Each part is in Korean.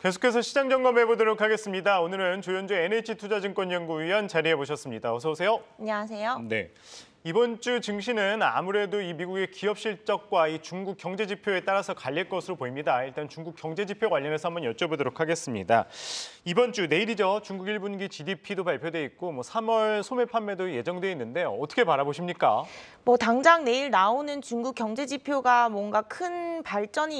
계속해서 시장 점검해 보도록 하겠습니다. 오늘은 조현주 NH투자증권연구위원 자리해 보셨습니다. 어서 오세요. 안녕하세요. 네. 이번 주 증시는 아무래도 이 미국의 기업 실적과 이 중국 경제 지표에 따라서 갈릴 것으로 보입니다. 일단 중국 경제 지표 관련해서 한번 여쭤보도록 하겠습니다. 이번 주 내일이죠. 중국 1분기 GDP도 발표돼 있고 3월 소매 판매도 예정돼 있는데 어떻게 바라보십니까? 당장 내일 나오는 중국 경제 지표가 뭔가 큰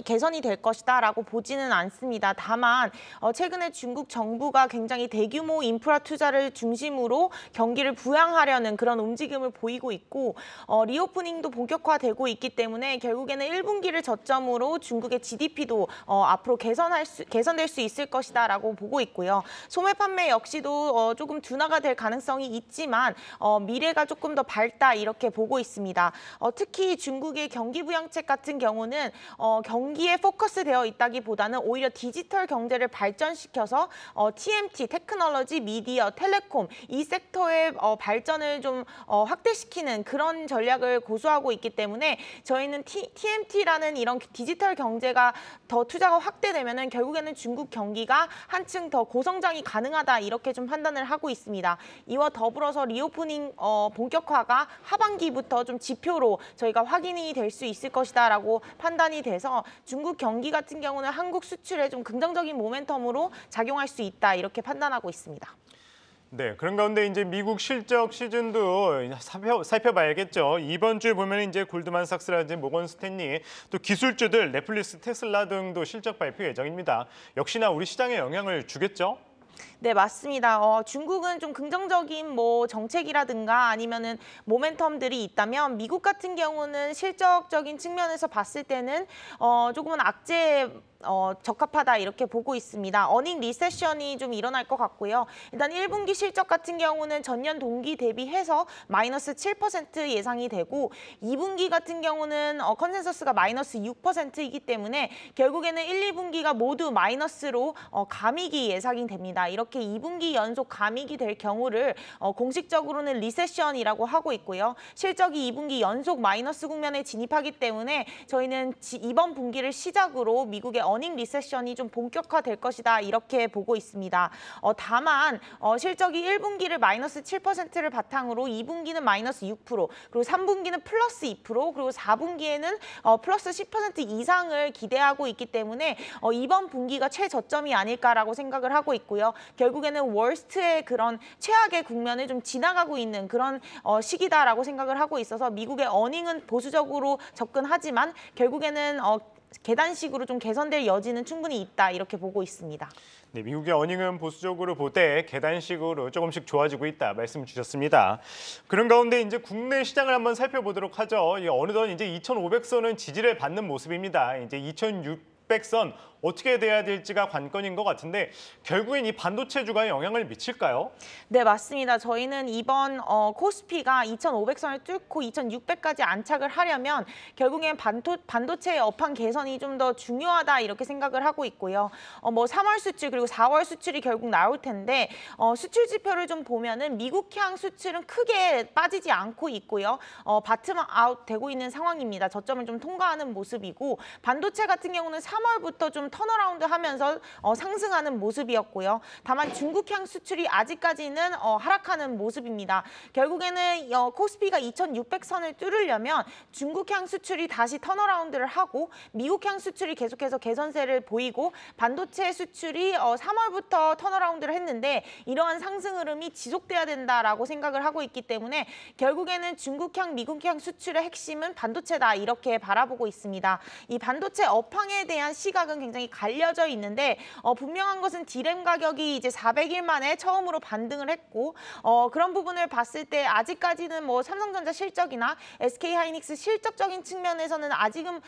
개선이 될 것이다라고 보지는 않습니다. 다만 최근에 중국 정부가 굉장히 대규모 인프라 투자를 중심으로 경기를 부양하려는 그런 움직임을 보이고 있고 리오프닝도 본격화되고 있기 때문에 결국에는 1분기를 저점으로 중국의 GDP도 앞으로 개선될 수 있을 것이다라고 보고 있고요. 소매 판매 역시도 조금 둔화가 될 가능성이 있지만 미래가 조금 더 밝다 이렇게 보고 있습니다. 특히 중국의 경기 부양책 같은 경우는 경기에 포커스되어 있다기보다는 오히려 디지털 경제를 발전시켜서 TMT, 테크놀로지, 미디어, 텔레콤 이 섹터의 발전을 좀 확대시키는 그런 전략을 고수하고 있기 때문에 저희는 TMT라는 이런 디지털 경제가 더 투자가 확대되면은 결국에는 중국 경기가 한층 더 고성장이 가능하다 이렇게 좀 판단을 하고 있습니다. 이와 더불어서 리오프닝 본격화가 하반기부터 좀 지표로 저희가 확인이 될 수 있을 것이다라고 판단이 돼서 중국 경기 같은 경우는 한국 수출에 좀 긍정적인 모멘텀으로 작용할 수 있다 이렇게 판단하고 있습니다. 네, 그런 가운데 이제 미국 실적 시즌도 살펴봐야겠죠. 이번 주에 보면 이제 골드만삭스라든지 모건 스탠리, 또 기술주들 넷플릭스, 테슬라 등도 실적 발표 예정입니다. 역시나 우리 시장에 영향을 주겠죠? 네, 맞습니다. 중국은 좀 긍정적인 정책이라든가 아니면은 모멘텀들이 있다면 미국 같은 경우는 실적적인 측면에서 봤을 때는 조금은 악재에 적합하다 이렇게 보고 있습니다. 어닝 리세션이 좀 일어날 것 같고요. 일단 1분기 실적 같은 경우는 전년 동기 대비해서 마이너스 7% 예상이 되고 2분기 같은 경우는 컨센서스가 마이너스 6%이기 때문에 결국에는 1, 2분기가 모두 마이너스로 감익이 예상이 됩니다. 이렇게 2분기 연속 감익이 될 경우를 공식적으로는 리세션이라고 하고 있고요. 실적이 2분기 연속 마이너스 국면에 진입하기 때문에 저희는 이번 분기를 시작으로 미국의 어닝 리세션이 좀 본격화될 것이다 이렇게 보고 있습니다. 다만 실적이 1분기를 마이너스 7%를 바탕으로 2분기는 마이너스 6%, 그리고 3분기는 플러스 2%, 그리고 4분기에는 플러스 10% 이상을 기대하고 있기 때문에 이번 분기가 최저점이 아닐까라고 생각을 하고 있고요. 결국에는 월스트의 그런 최악의 국면을 좀 지나가고 있는 그런 시기다라고 생각을 하고 있어서 미국의 어닝은 보수적으로 접근하지만 결국에는 계단식으로 좀 개선될 여지는 충분히 있다 이렇게 보고 있습니다. 네, 미국의 어닝은 보수적으로 보되 계단식으로 조금씩 좋아지고 있다 말씀 주셨습니다. 그런 가운데 이제 국내 시장을 한번 살펴보도록 하죠. 어느덧 이제 2,500선은 지지를 받는 모습입니다. 이제 2,600선 어떻게 돼야 될지가 관건인 것 같은데 결국엔 이 반도체주가 영향을 미칠까요? 네, 맞습니다. 저희는 이번 코스피가 2,500선을 뚫고 2,600까지 안착을 하려면 결국엔 반도체의 업황 개선이 좀 더 중요하다 이렇게 생각을 하고 있고요. 3월 수출 그리고 4월 수출이 결국 나올 텐데 수출 지표를 좀 보면은 미국향 수출은 크게 빠지지 않고 있고요. 바텀 아웃 되고 있는 상황입니다. 저점을 좀 통과하는 모습이고 반도체 같은 경우는 3월부터 좀 턴어라운드 하면서 상승하는 모습이었고요. 다만 중국향 수출이 아직까지는 하락하는 모습입니다. 결국에는 코스피가 2,600선을 뚫으려면 중국향 수출이 다시 턴어라운드를 하고 미국향 수출이 계속해서 개선세를 보이고 반도체 수출이 3월부터 턴어라운드를 했는데 이러한 상승 흐름이 지속돼야 된다라고 생각을 하고 있기 때문에 결국에는 중국향, 미국향 수출의 핵심은 반도체다 이렇게 바라보고 있습니다. 이 반도체 업황에 대한 시각은 굉장히 갈려져 있는데 분명한 것은 D램 가격이 이제 400일 만에 처음으로 반등을 했고 그런 부분을 봤을 때 아직까지는 삼성전자 실적이나 SK하이닉스 실적적인 측면에서는 아직은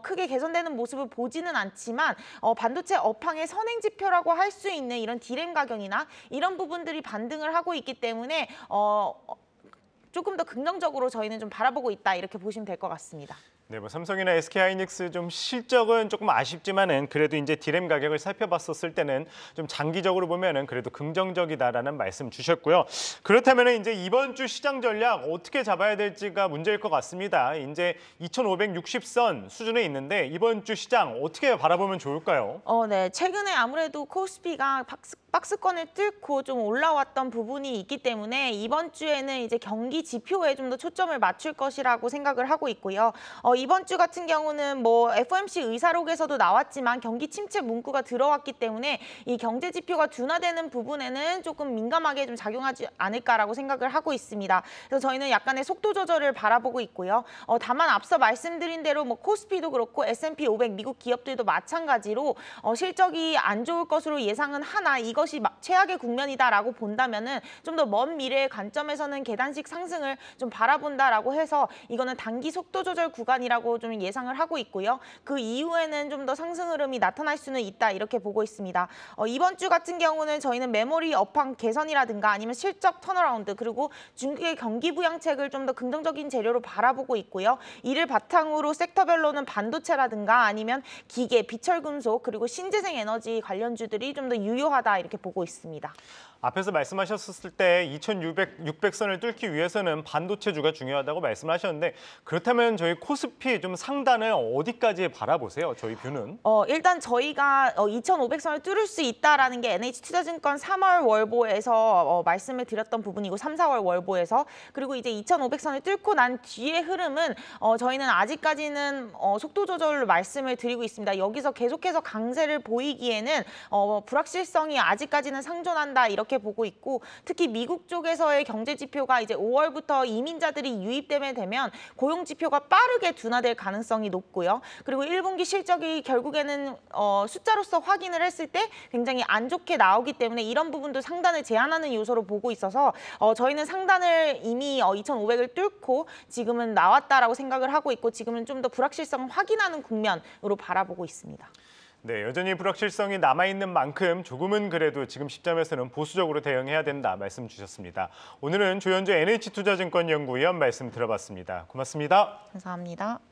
크게 개선되는 모습을 보지는 않지만 반도체 업황의 선행 지표라고 할 수 있는 이런 D램 가격이나 이런 부분들이 반등을 하고 있기 때문에 조금 더 긍정적으로 저희는 좀 바라보고 있다 이렇게 보시면 될 것 같습니다. 네, 뭐 삼성이나 SK하이닉스 좀 실적은 조금 아쉽지만은 그래도 이제 디램 가격을 살펴봤었을 때는 좀 장기적으로 보면은 그래도 긍정적이다라는 말씀 주셨고요. 그렇다면은 이제 이번 주 시장 전략 어떻게 잡아야 될지가 문제일 것 같습니다. 이제 2,560선 수준에 있는데 이번 주 시장 어떻게 바라보면 좋을까요? 네. 최근에 아무래도 코스피가 박스권을 뚫고 좀 올라왔던 부분이 있기 때문에 이번 주에는 이제 경기 지표에 좀 더 초점을 맞출 것이라고 생각을 하고 있고요. 이번 주 같은 경우는 뭐 FOMC 의사록에서도 나왔지만 경기 침체 문구가 들어왔기 때문에 이 경제 지표가 둔화되는 부분에는 조금 민감하게 좀 작용하지 않을까라고 생각을 하고 있습니다. 그래서 저희는 약간의 속도 조절을 바라보고 있고요. 다만 앞서 말씀드린 대로 뭐 코스피도 그렇고 S&P 500 미국 기업들도 마찬가지로 실적이 안 좋을 것으로 예상은 하나 이것이 최악의 국면이다라고 본다면은 좀 더 먼 미래의 관점에서는 계단식 상승을 좀 바라본다라고 해서 이거는 단기 속도 조절 구간이라고 좀 예상을 하고 있고요. 그 이후에는 좀 더 상승 흐름이 나타날 수는 있다 이렇게 보고 있습니다. 이번 주 같은 경우는 저희는 메모리 업황 개선이라든가 아니면 실적 턴어라운드 그리고 중국의 경기 부양책을 좀 더 긍정적인 재료로 바라보고 있고요. 이를 바탕으로 섹터별로는 반도체라든가 아니면 기계, 비철금속 그리고 신재생 에너지 관련주들이 좀 더 유효하다 이렇게 보고 있습니다. 앞에서 말씀하셨을 때 2,600선을 뚫기 위해서는 반도체주가 중요하다고 말씀하셨는데 그렇다면 저희 코스피 좀 상단을 어디까지 바라보세요? 저희 뷰는? 일단 저희가 2,500선을 뚫을 수 있다라는 게 NH투자증권 3월 월보에서 말씀을 드렸던 부분이고 3, 4월 월보에서 그리고 이제 2,500선을 뚫고 난 뒤의 흐름은 저희는 아직까지는 속도 조절로 말씀을 드리고 있습니다. 여기서 계속해서 강세를 보이기에는 불확실성이 아직까지는 상존한다 이렇게 보고 있고 특히 미국 쪽에서의 경제 지표가 이제 5월부터 이민자들이 유입되면 되면 고용 지표가 빠르게 둔화될 가능성이 높고요. 그리고 1분기 실적이 결국에는 숫자로서 확인을 했을 때 굉장히 안 좋게 나오기 때문에 이런 부분도 상단을 제한하는 요소로 보고 있어서 저희는 상단을 이미 2,500을 뚫고 지금은 나왔다라고 생각을 하고 있고 지금은 좀 더 불확실성을 확인하는 국면으로 바라보고 있습니다. 네, 여전히 불확실성이 남아있는 만큼 조금은 그래도 지금 시점에서는 보수적으로 대응해야 된다 말씀 주셨습니다. 오늘은 조현주 NH투자증권 연구위원 말씀 들어봤습니다. 고맙습니다. 감사합니다.